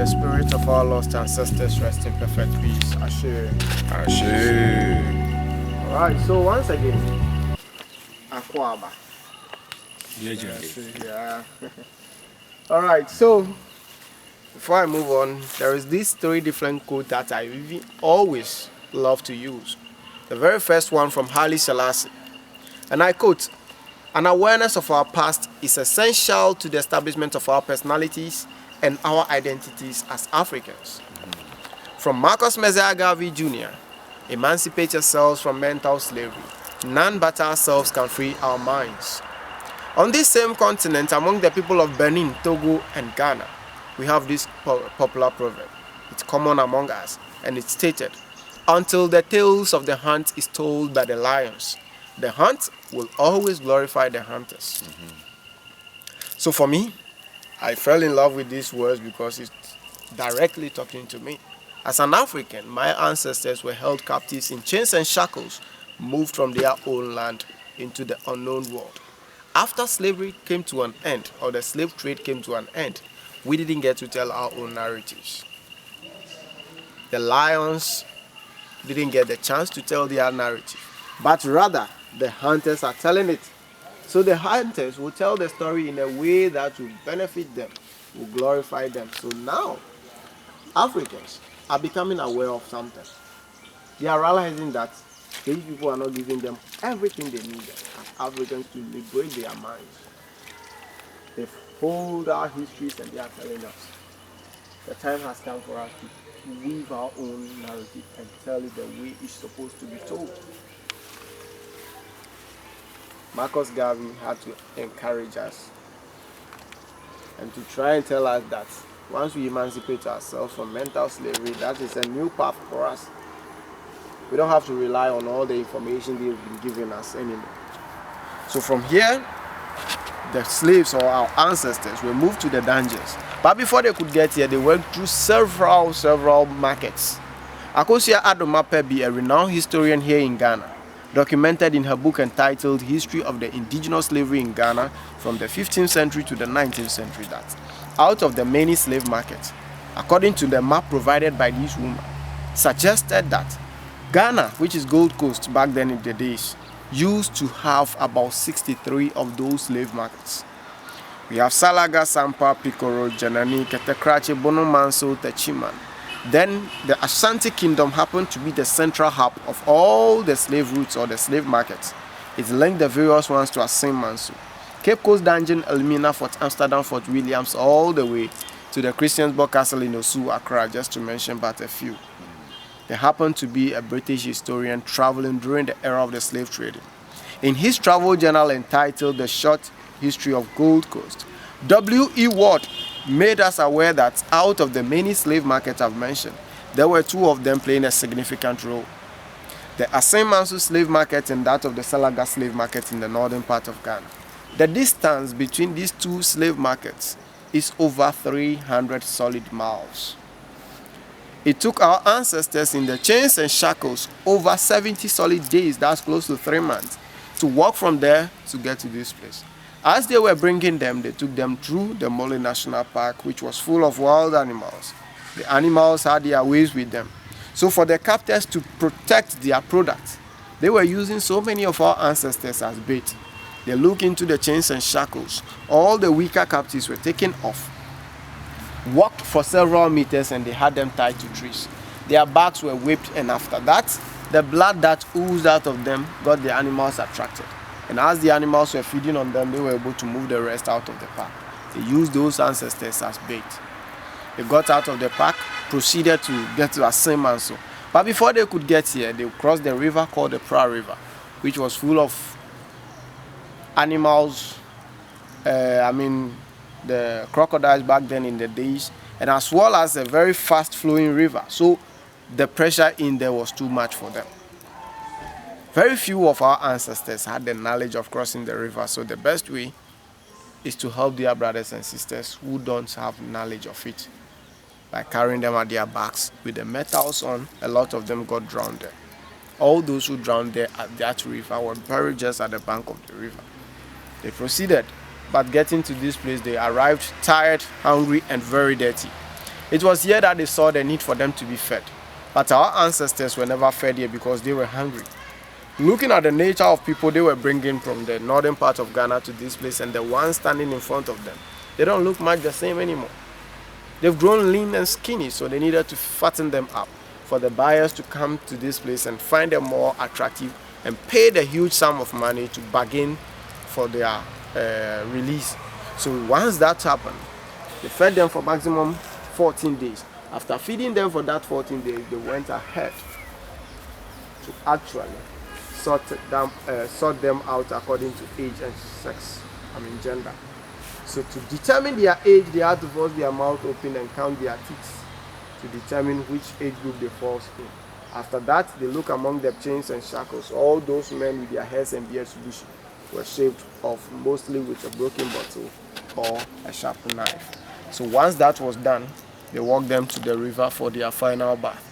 The spirits of our lost ancestors rest in perfect peace. Ashin. Alright, so once again, Akwaba. Yeah. Alright, so before I move on, there is these three different quotes that I really always love to use. The very first one from Haile Selassie, and I quote, "An awareness of our past is essential to the establishment of our personalities and our identities as Africans." From Marcus Messiah Garvey Jr., "Emancipate yourselves from mental slavery. None but ourselves can free our minds." On this same continent, among the people of Benin, Togo, and Ghana, we have this popular proverb. It's common among us, and it's stated, "Until the tales of the hunt is told by the lions, the hunt will always glorify the hunters." So for me, I fell in love with these words because it's directly talking to me. As an African, my ancestors were held captives in chains and shackles, moved from their own land into the unknown world. After slavery came to an end, or the slave trade came to an end, we didn't get to tell our own narratives. The lions didn't get the chance to tell their narrative, but rather the hunters are telling it. So the hunters will tell the story in a way that will benefit them, will glorify them. So now, Africans are becoming aware of something. They are realizing that these people are not giving them everything they need as Africans to liberate their minds. They hold our histories and they are telling us the time has come for us to weave our own narrative and tell it the way it's supposed to be told. Marcus Garvey had to encourage us and to try and tell us that once we emancipate ourselves from mental slavery, that is a new path for us. We don't have to rely on all the information they've been giving us anymore. So from here, the slaves or our ancestors were moved to the dungeons. But before they could get here, they went through several markets. Akosia Adomapebi, a renowned historian here in Ghana, documented in her book entitled History of the Indigenous Slavery in Ghana from the 15th century to the 19th century, that out of the many slave markets, according to the map provided by this woman, suggested that Ghana, which is Gold Coast back then in the days, used to have about 63 of those slave markets. We have Salaga, Sampa, Pikoro, Janani, Ketekrache, Bono Manso, Techiman. Then the Ashanti Kingdom happened to be the central hub of all the slave routes or the slave markets. It linked the various ones to Assin Manso, Cape Coast Dungeon, Elmina, Fort Amsterdam, Fort Williams, all the way to the Christiansborg Castle in Osu, Accra, just to mention but a few. There happened to be a British historian traveling during the era of the slave trading. In his travel journal entitled The Short History of Gold Coast, W.E. Ward made us aware that out of the many slave markets I've mentioned, there were two of them playing a significant role. The Assin Manso slave market and that of the Salaga slave market in the northern part of Ghana. The distance between these two slave markets is over 300 solid miles. It took our ancestors in the chains and shackles over 70 solid days, that's close to 3 months, to walk from there to get to this place. As they were bringing them, they took them through the Mole National Park, which was full of wild animals. The animals had their ways with them. So for the captors to protect their products, they were using so many of our ancestors as bait. They looked into the chains and shackles. All the weaker captives were taken off, walked for several meters, and they had them tied to trees. Their backs were whipped, and after that, the blood that oozed out of them got the animals attracted. And as the animals were feeding on them, they were able to move the rest out of the pack. They used those ancestors as bait. They got out of the pack, proceeded to get to Assin Manso. But before they could get here, they crossed the river called the Frail River, which was full of animals, the crocodiles back then in the days, and as well as a very fast flowing river. So the pressure in there was too much for them. Very few of our ancestors had the knowledge of crossing the river, so the best way is to help their brothers and sisters who don't have knowledge of it by carrying them at their backs with the metals on. A lot of them got drowned there. All those who drowned there at that river were buried just at the bank of the river. They proceeded, but getting to this place, they arrived tired, hungry, and very dirty. It was here that they saw the need for them to be fed. But our ancestors were never fed here because they were hungry. Looking at the nature of people they were bringing from the northern part of Ghana to this place, and the ones standing in front of them, they don't look much the same anymore. They've grown lean and skinny, so they needed to fatten them up for the buyers to come to this place and find them more attractive and pay the huge sum of money to bargain for their release. So once that happened, they fed them for maximum 14 days. After feeding them for that 14 days, they went ahead to actually sort them out according to age and sex, gender. So to determine their age, they had to force their mouth open and count their teeth to determine which age group they fall in. After that, they look among the chains and shackles. All those men with their hairs and beards bushy were shaved off, mostly with a broken bottle or a sharp knife. So once that was done, they walked them to the river for their final bath.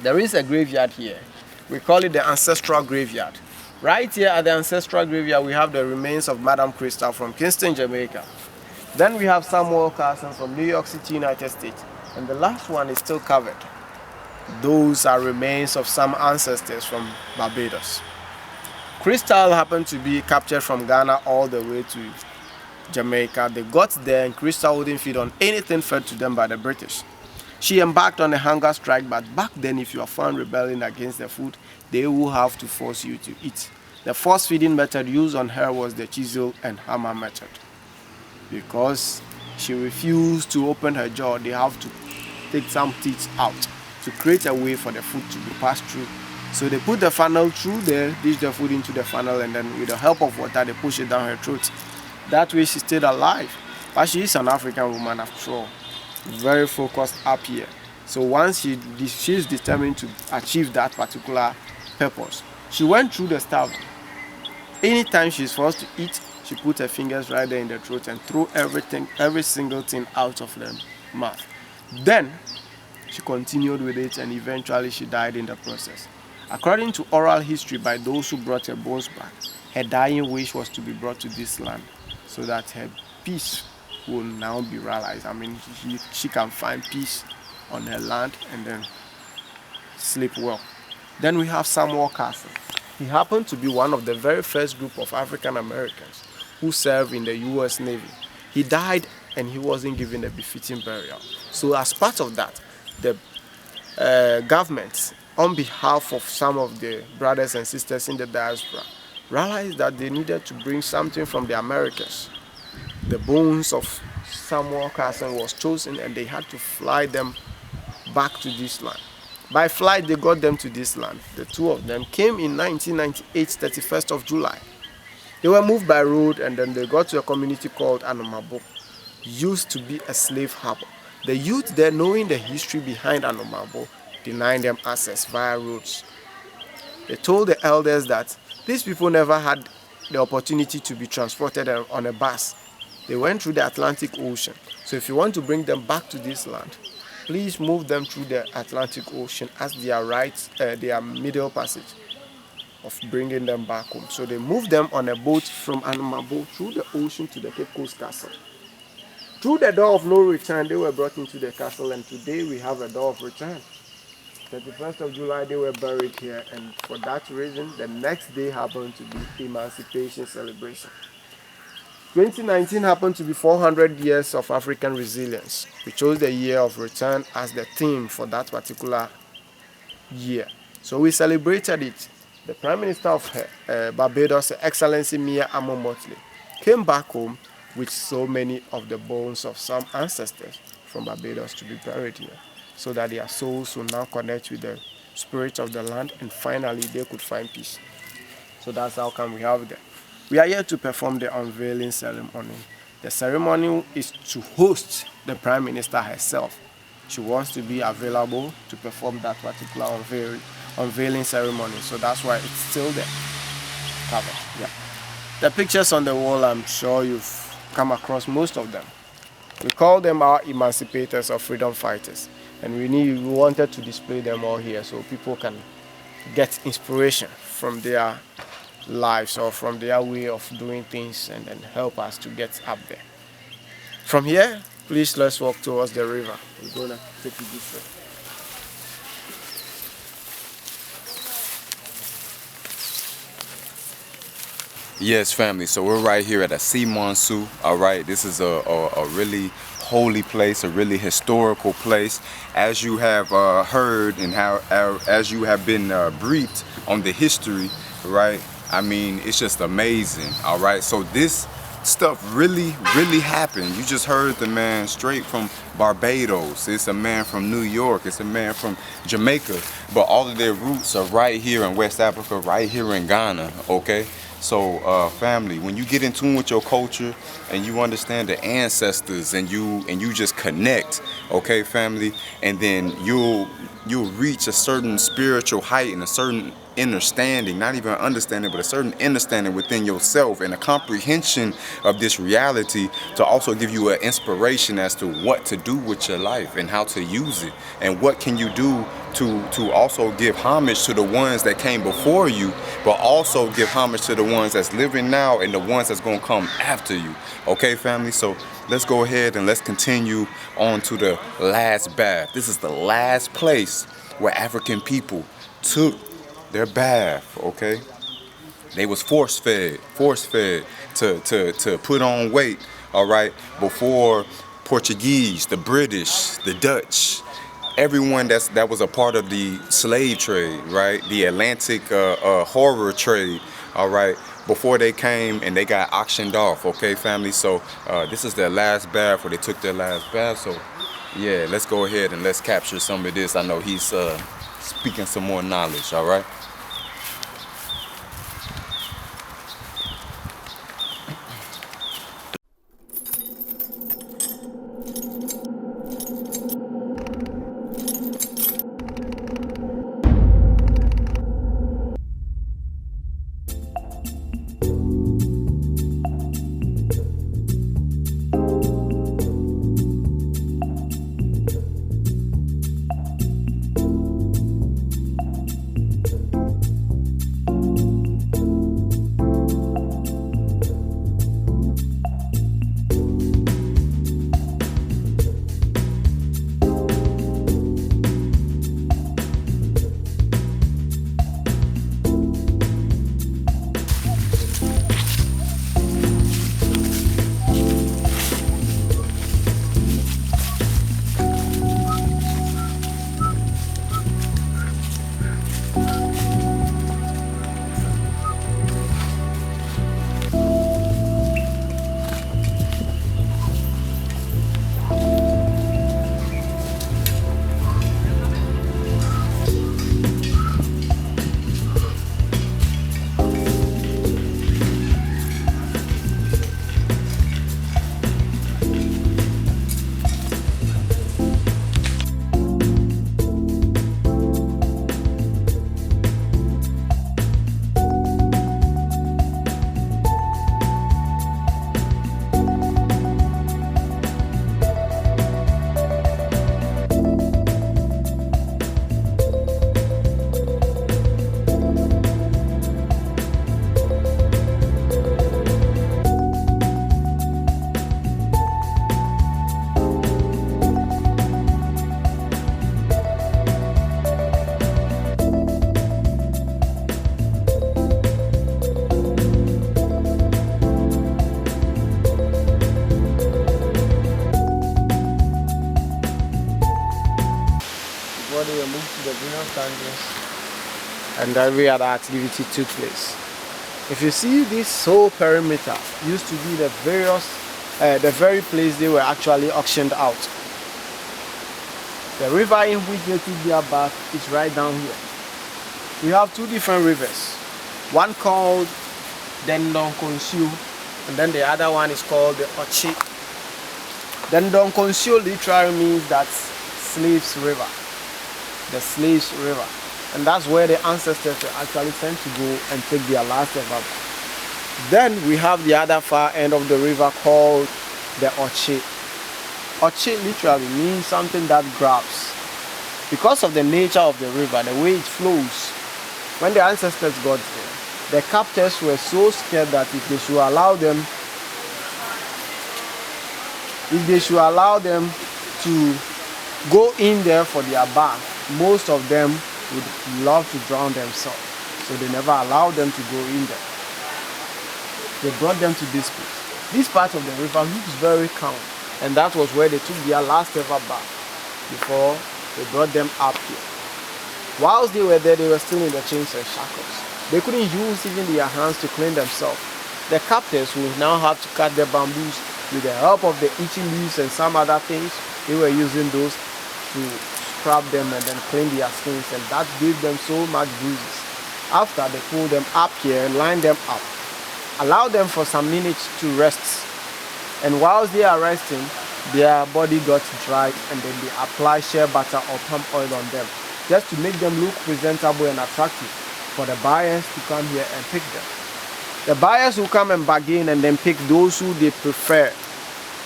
There is a graveyard here. We call it the Ancestral Graveyard. Right here at the Ancestral Graveyard, we have the remains of Madam Crystal from Kingston, Jamaica. Then we have Samuel Carson from New York City, United States. And the last one is still covered. Those are remains of some ancestors from Barbados. Crystal happened to be captured from Ghana all the way to Jamaica. They got there and Crystal wouldn't feed on anything fed to them by the British. She embarked on a hunger strike, but back then if you are found rebelling against the food, they will have to force you to eat. The force feeding method used on her was the chisel and hammer method. Because she refused to open her jaw, they have to take some teeth out to create a way for the food to be passed through. So they put the funnel through there, dish the food into the funnel, and then with the help of water, they push it down her throat. That way she stayed alive. But she is an African woman after all. Very focused up here. So once she's determined to achieve that particular purpose, she went through the stuff. Anytime she's forced to eat, she put her fingers right there in the throat and threw every single thing out of the mouth. Then she continued with it, and eventually she died in the process. According to oral history by those who brought her bones back, her dying wish was to be brought to this land so that her peace will now be realized. She can find peace on her land and then sleep well. Then we have Samuel Carson. He happened to be one of the very first group of African Americans who served in the U.S. Navy. He died and he wasn't given a befitting burial. So as part of that, the government, on behalf of some of the brothers and sisters in the diaspora, realized that they needed to bring something from the Americas. The bones of Samuel Carson was chosen, and they had to fly them back to this land. By flight, they got them to this land. The two of them came in 1998, 31st of July. They were moved by road, and then they got to a community called Anomabo. Used to be a slave harbor. The youth there, knowing the history behind Anomabo, denying them access via roads. They told the elders that these people never had the opportunity to be transported on a bus. They went through the Atlantic Ocean. So if you want to bring them back to this land, please move them through the Atlantic Ocean as their middle passage of bringing them back home. So they moved them on a boat from Anamabo through the ocean to the Cape Coast Castle. Through the door of no return, they were brought into the castle, and today we have a door of return. 31st of July, they were buried here, and for that reason, the next day happened to be Emancipation Celebration. 2019 happened to be 400 years of African resilience. We chose the year of return as the theme for that particular year. So we celebrated it. The Prime Minister of Barbados, Excellency Mia Motley, came back home with so many of the bones of some ancestors from Barbados to be buried here, so that their souls will now connect with the spirit of the land, and finally they could find peace. So that's how come we have them. We are here to perform the unveiling ceremony. The ceremony is to host the Prime Minister herself. She wants to be available to perform that particular unveiling ceremony. So that's why it's still there, covered. Yeah. The pictures on the wall, I'm sure you've come across most of them. We call them our emancipators or freedom fighters. And we wanted to display them all here so people can get inspiration from their lives or from their way of doing things, and then help us to get up there. From here, please let's walk towards the river. We're gonna take you this way. Yes, family. So we're right here at Assin Manso. All right, this is a really holy place, a really historical place. As you have heard and as you have been briefed on the history, right? I mean, it's just amazing. All right, so this stuff really happened. You just heard the man straight from Barbados. It's a man from New York. It's a man from Jamaica. But all of their roots are right here in West Africa, right here in Ghana. Okay. So family, when you get in tune with your culture and you understand the ancestors and you just connect, okay, family, and then you'll reach a certain spiritual height and a certain understanding, not even understanding, but a certain understanding within yourself and a comprehension of this reality to also give you an inspiration as to what to do with your life and how to use it, and what can you do to also give homage to the ones that came before you, but also give homage to the ones that's living now and the ones that's going to come after you. Okay, family? So let's go ahead and let's continue on to the last bath. This is the last place where African people took their bath, okay? They was force fed to put on weight, all right, before Portuguese, the British, the Dutch, everyone that was a part of the slave trade, right? The Atlantic horror trade, all right, before they came and they got auctioned off, okay, family? So this is their last bath, where they took their last bath. So yeah, let's go ahead and let's capture some of this. I know he's speaking some more knowledge, all right? misunderstandings, and every other activity took place. If you see this whole perimeter used to be the very place they were actually auctioned out. The river in which they took their bath is right down here. We have two different rivers. One called Dendon Konsio, and then the other one is called the Ochi. Dendon Konsio literally means that slaves river. The slaves river. And that's where the ancestors were actually sent to go and take their last ever bath. Then we have the other far end of the river called the Ochi. Ochi literally means something that grabs. Because of the nature of the river, the way it flows, when the ancestors got there, the captors were so scared that if they should allow them to go in there for their bath, most of them would love to drown themselves. So they never allowed them to go in there. They brought them to this place. This part of the river looks very calm, and that was where they took their last ever bath before they brought them up here. Whilst they were there, they were still in the chains and shackles. They couldn't use even their hands to clean themselves. The captors would now have to cut the bamboos with the help of the itchy leaves and some other things. They were using those to scrub them and then clean their skins, and that gave them so much bruises. After they pulled them up here, lined them up, allowed them for some minutes to rest. And whilst they are resting, their body got dried, and then they apply shea butter or palm oil on them, just to make them look presentable and attractive for the buyers to come here and pick them. The buyers will come and bargain and then pick those who they prefer.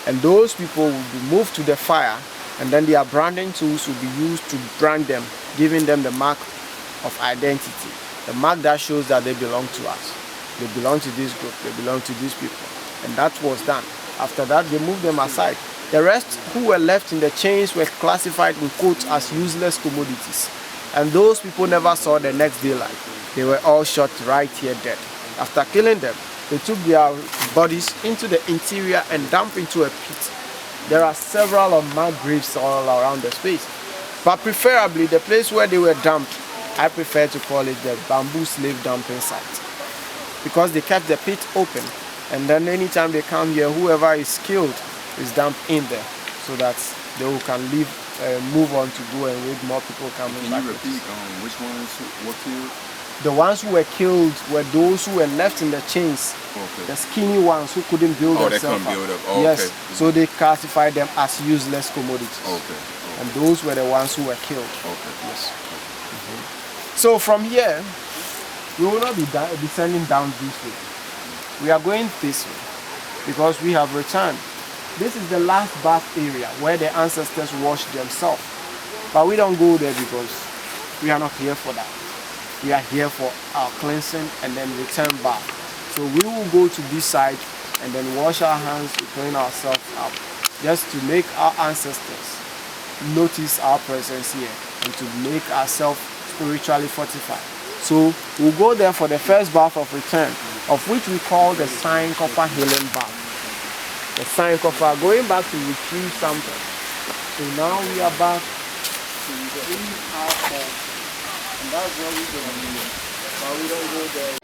And those people will be moved to the fire, and then their branding tools will be used to brand them, giving them the mark of identity. The mark that shows that they belong to us. They belong to this group, they belong to these people. And that was done. After that, they moved them aside. The rest who were left in the chains were classified in quotes as useless commodities. And those people never saw the next daylight. They were all shot right here dead. After killing them, they took their bodies into the interior and dumped into a pit. There are several unmarked graves all around the space. But preferably, the place where they were dumped, I prefer to call it the bamboo slave dumping site. Because they kept the pit open, and then anytime they come here, whoever is killed is dumped in there, so that they can move on to go and wait more people coming back. Can you repeat which ones were killed? The ones who were killed were those who were left in the chains. Okay. The skinny ones who couldn't build themselves they couldn't build up. Oh, yes. Okay. So they classified them as useless commodities. Okay. And those were the ones who were killed. Okay. Yes. So from here, we will not be descending down this way. We are going this way because we have returned. This is the last bath area where the ancestors washed themselves. But we don't go there because we are not here for that. We are here for our cleansing and then return back. So we will go to this side and then wash our hands to clean ourselves up, just to make our ancestors notice our presence here and to make ourselves spiritually fortified. So we'll go there for the first bath of return, of which we call the sign copper healing bath. The sign copper, going back to retrieve something. So now we are back to retrieve our form. And that's what we do. But we don't go there.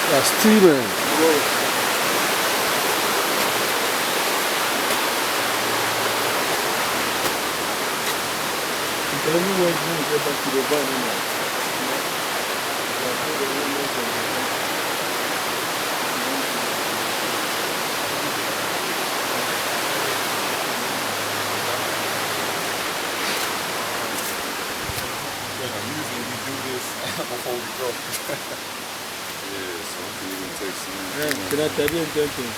Steven. Everyone can get back to the van now. Usually we do this before we go. Yeah, so we can even take some. Can I tell you something?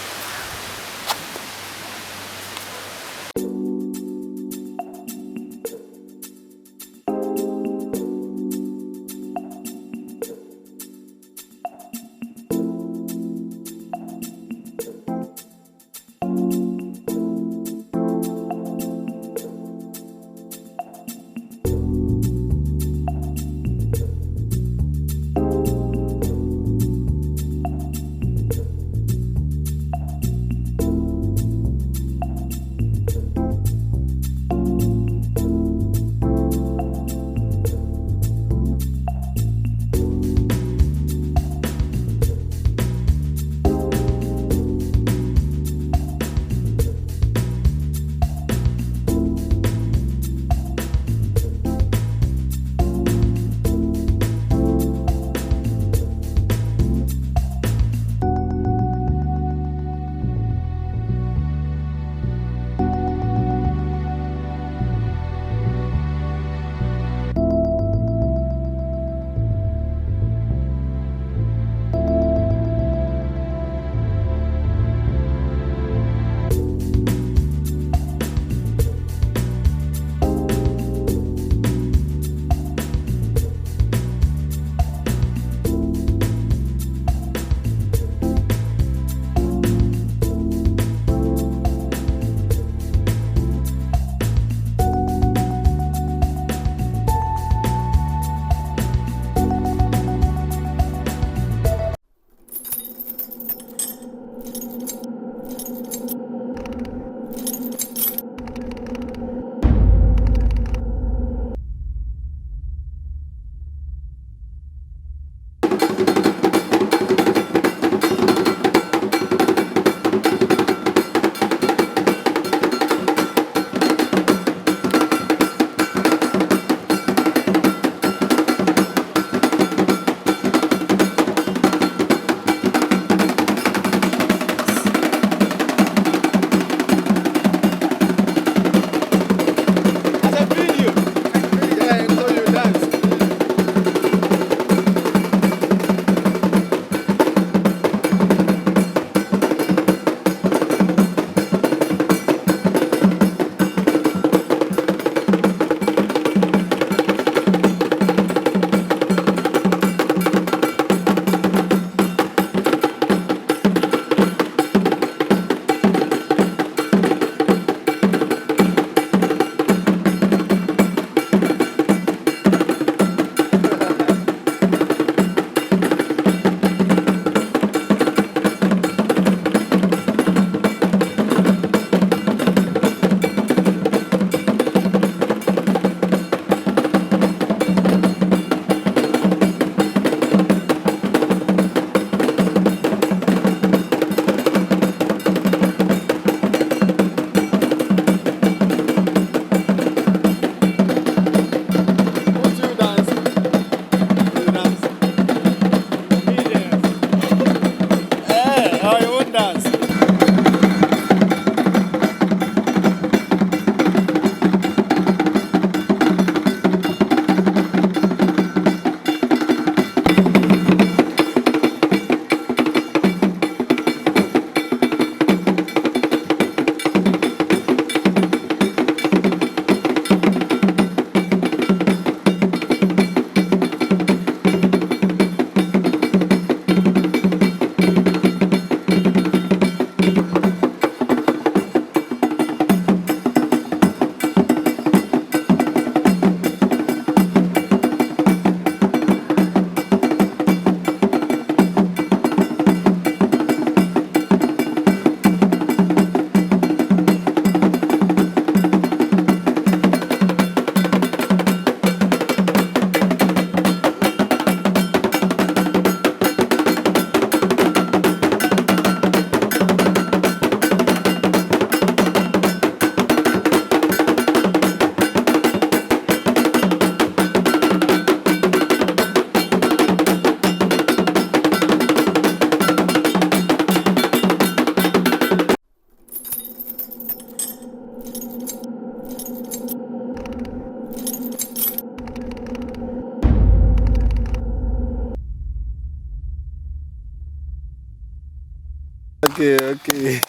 Okay.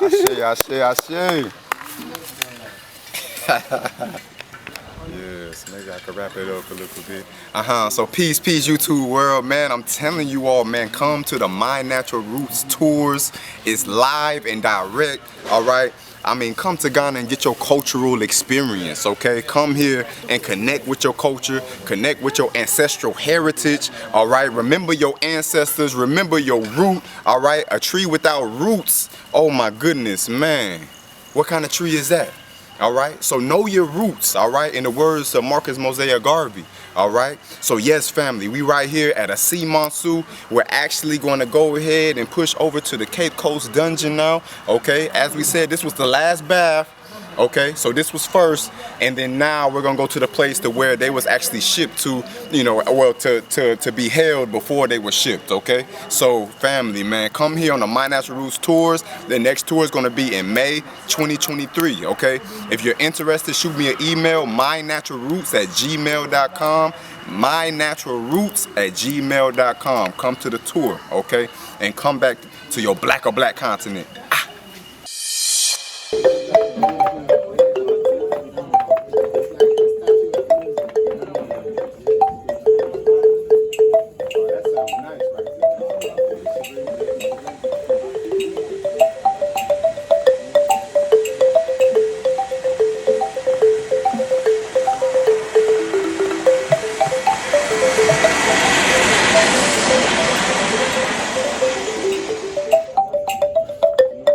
Ashe. Yes, maybe I could wrap it up a little bit. So peace, YouTube world, man. I'm telling you all, man, come to the My Natural Roots tours. It's live and direct, all right? I mean, come to Ghana and get your cultural experience, okay? Come here and connect with your culture, connect with your ancestral heritage, all right? Remember your ancestors, remember your root, all right? A tree without roots, oh my goodness, man. What kind of tree is that? All right, so know your roots, all right, in the words of Marcus Mosiah Garvey, all right. So yes, family, we right here at Assin Manso. We're actually going to go ahead and push over to the Cape Coast dungeon now, okay. As we said, this was the last bath, okay, so this was first, and then now we're gonna go to the place to where they was actually shipped to, you know, well, to be held before they were shipped, okay. So family, man, come here on the My Natural Roots tours. The next tour is gonna be in May 2023, okay. If you're interested, shoot me an email, mynaturalroots@gmail.com, mynaturalroots@gmail.com. Come to the tour, okay, and come back to your black continent.